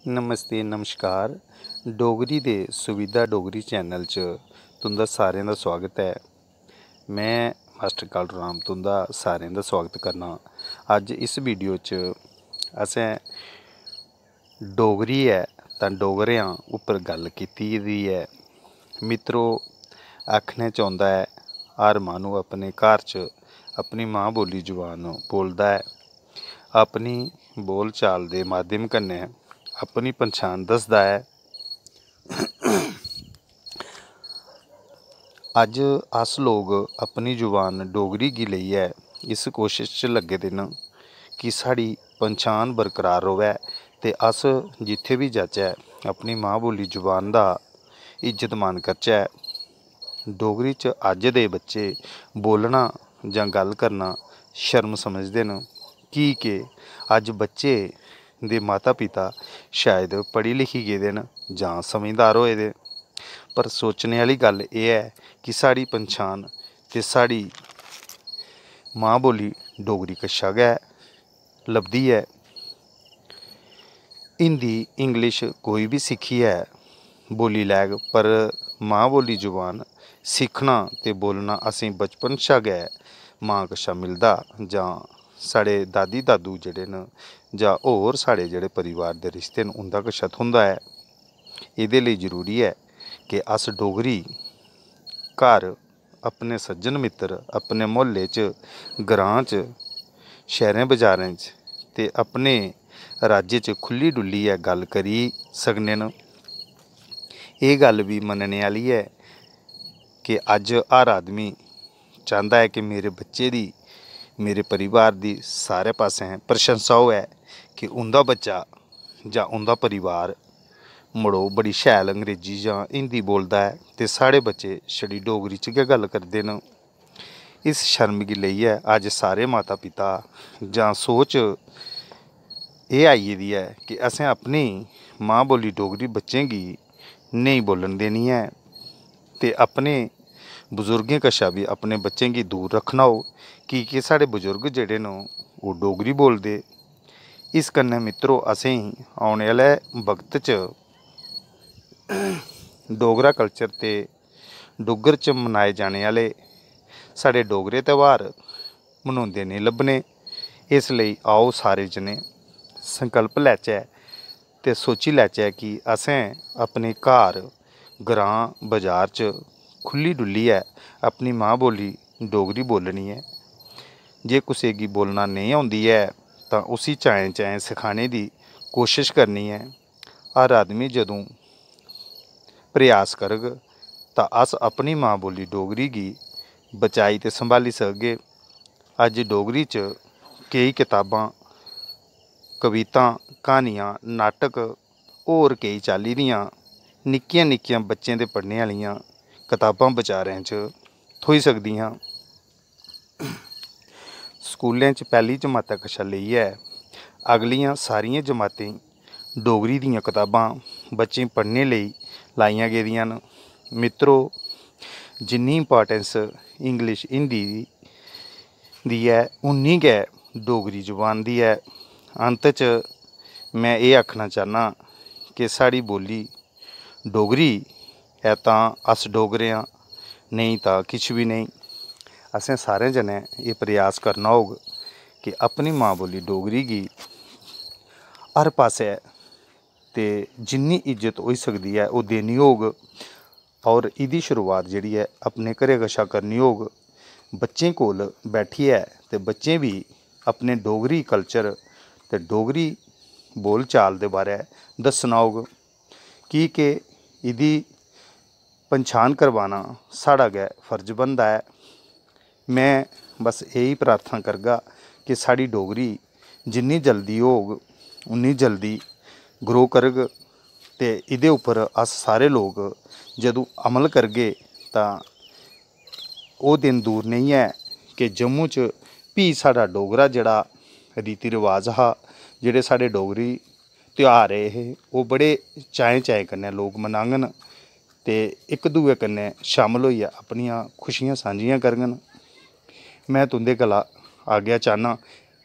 नमस्ते नमस्कार। डोगरी दे सुविधा डोगरी चैनल च तुंदा सारें दा स्वागत है। मैं मास्टर कालू राम तुंदा सारें दा स्वागत करना। अज्ज इस वीडियो च असें डोगरी है तां डोगरेआं उप्पर गल्ल कीती दी है। मित्रो, आखने च औंदा है हर माह्नू अपने घर च अपनी मां बोली जुबान बोलदा है। अपनी बोल चाल दे माध्यम कन्नै अपनी पन्छान दसदा है। अज अस लोग अपनी जुबान डोगरी गी लेइयै इस कोशिश च लग्गे दे न कि साढ़ी पन्छान बरकरार रवै ते अस जित्थे भी जाचै अपनी मां बोली जुबान दा इज्जत मान करचै। डोगरी च अज्ज दे बच्चे बोलना जां गल्ल करना शर्म समझदे न, कि के अज्ज बच्चे दे माता पिता शायद पढ़ी लिखी गेदे न जां समझदार होए दे, पर सोचने आह्ली गल्ल एह् है कि साढ़ी पन्छान ते साढ़ी मां बोली डोगरी कशा गै लभदी है। हिंदी इंग्लिश कोई भी सिक्खियै बोली लैग, पर मां बोली जुबान सिक्खना ते बोलना असें बचपन शा गै मां कशा मिलदा, जां साढ़े दादी दादू जेह्ड़े न जां होर साढ़े जेह्ड़े परिवार दे रिश्ते न उं'दा कशा थ्होंदा है। एह्दे लेई जरूरी है कि अस डोगरी घर अपने सज्जन मित्तर अपने म्हल्ले च ग्रांऽ च शैह्रें बजारें च ते अपने राज्य च खुल्ली डुल्लियै गल्ल करी सकने न। एह् गल्ल बी मनने आह्ली है कि अज्ज हर आदमी चांह्दा है कि मेरे बच्चे दी मेरे परिवार दी सारे पासें प्रशंसा होऐ कि उं'दा बच्चा जां उं'दा परिवार मड़ो बड़ी शैल अंग्रेजी जां हिंदी बोलदा है ते साढ़े बच्चे छड़ी डोगरी च गै गल्ल करदे न। इस शर्म गी लेइयै अज्ज सारे माता पिता जां सोच एह् आई गेदी है कि असें अपनी मां बोली डोगरी बच्चें गी नेईं बोलन देनी है ते अपने बजुर्गें कशा भी अपने बच्चें गी दूर रक्खना हो, कि साढ़े बजुर्ग जेह्ड़े न ओह् डोगरी बोलदे। इस कन्नै मित्रो असें औने आह्ले वक्त च डोगरा कल्चर ते डुग्गर च मनाए जाने आह्ले साढ़े डोगरे त्यौहार मनोंदे नेईं लब्भने। इसलेई आओ सारे जने संकल्प लैचै ते सोची लैचै कि असें अपने घर ग्रांऽ बाजार च खुल्ली डुल्लियै अपनी मां बोली डोगरी बोलनी है। जे कुसै गी बोलना नेईं औंदी है तां उसी चाएं चाएं सखाने दी कोशिश करनी है। हर आदमी जदूं प्रयास करग तां अस अपनी मां बोली डोगरी गी बचाई ते संभाली सकगे। अज्ज डोगरी च केई कताबां कवितां क्हानियां नाटक होर केई चाल्ली दियां निक्कियां निक्कियां बच्चें दे पढ़ने आह्लियां कताबां बजारें च थ्होई सकदियां। स्कूलें च पैह्ली जमाता कशा लेइयै अगलियां सारियां जमातें डोगरी दियां कताबां बच्चें पढ़ने लेई लाइयां गेदियां न। मित्रो, जिन्नी इंपार्टेंस इंग्लिश हिंदी दी है उन्नी गै डोगरी जुबान दी है। अंत च मैं एह् आखना चाह्न्नां कि साढ़ी बोली डोगरी है तां अस डोगरे आं, नेईं तां किश बी नेईं। असें सारें जनें एह् प्रयास करना होग कि अपनी मां बोली डोगरी गी हर पासै ते जिन्नी इज्जत होई सकदी है ओह् देनी होग, और एह्दी शुरुआत जेह्ड़ी है अपने घरै कशा करनी होग। बच्चें कोल बैठियै ते बच्चें बी अपने डोगरी कल्चर ते डोगरी बोल चाल दे बारै दस्सना होग, कि एह्दी पन्छान करवाना साढ़ा गै फर्ज बनदा है। मैं बस यही प्रार्थना करगा कि साढ़ी डोगरी जिन्नी जल्दी होग उन्नी जल्दी ग्रो करग ते एह्दे उप्पर अस सारे लोग जदूं अमल करगे तां ओह् दिन दूर नेईं है कि जम्मू च भी साढ़ा डोगरा जेह्ड़ा रीति रवाज हा, जेह्ड़े साढ़े डोगरी त्यौहार हे ओह् बड़े चाएं चाएं कन्नै लोग मनाङन ते इक दूए कन्नै शामल होइयै अपनियां खुशियां सांझियां करङन। मैं तुं'दे कोला आज्ञा चाह्न्नां।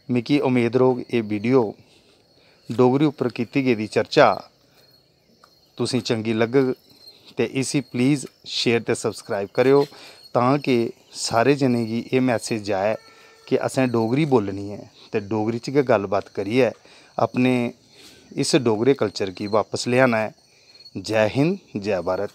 मिगी उम्मीद रौह्ग एह् वीडियो डोगरी उप्पर कीती गेदी चर्चा तुसी चंगी लगग ते इसी प्लीज़ शेयर ते सब्सक्राइब करेओ तां कि सारे जने गी एह् मैसेज जाए कि असें डोगरी बोलनी है ते डोगरी च गै गल्लबात करियै अपने इस डोगरे कल्चर गी वापस लेआना है। जय हिंद जय भारत।